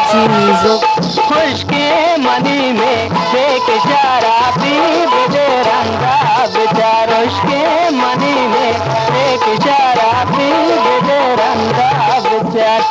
Balochi music. खुशके money में एक शराबी बेरंगा बेचार, उसके मनी में एक शराबी बेरंगा बेचार।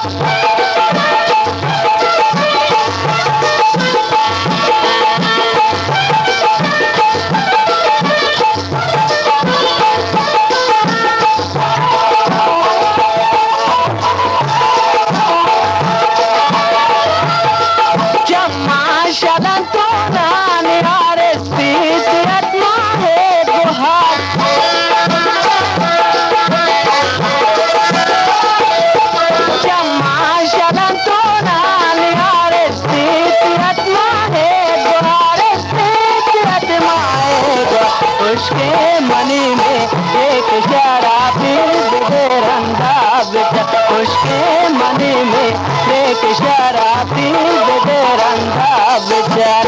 उसके मनी में एक शराबी बेरंगा बेचार, उसके मनी में एक शराबी बेरंगा बेचार।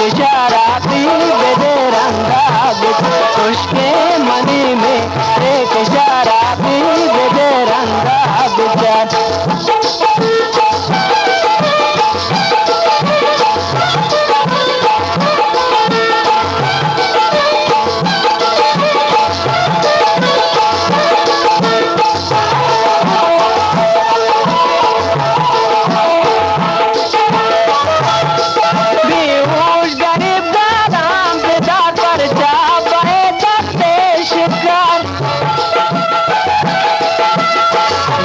शराबी बेरंगा बेचार, उसके मनी में एक शराबी बेरंगा बेचार।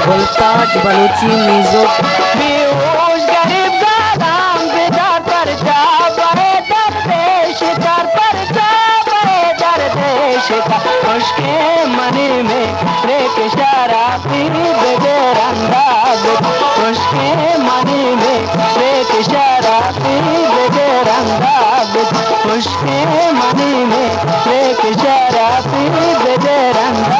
गुलताज बलूची म्यूजिक। बेहोश गरीब दादाम बेदार पर जा बड़े दरदेश कर पर जा बड़े दरदेश का, उसके मनी में एक शराबी बेरंगा बेचार, उसके मनी में एक शराबी बेरंगा बेचार, उसके मनी में एक शराबी बेरंगा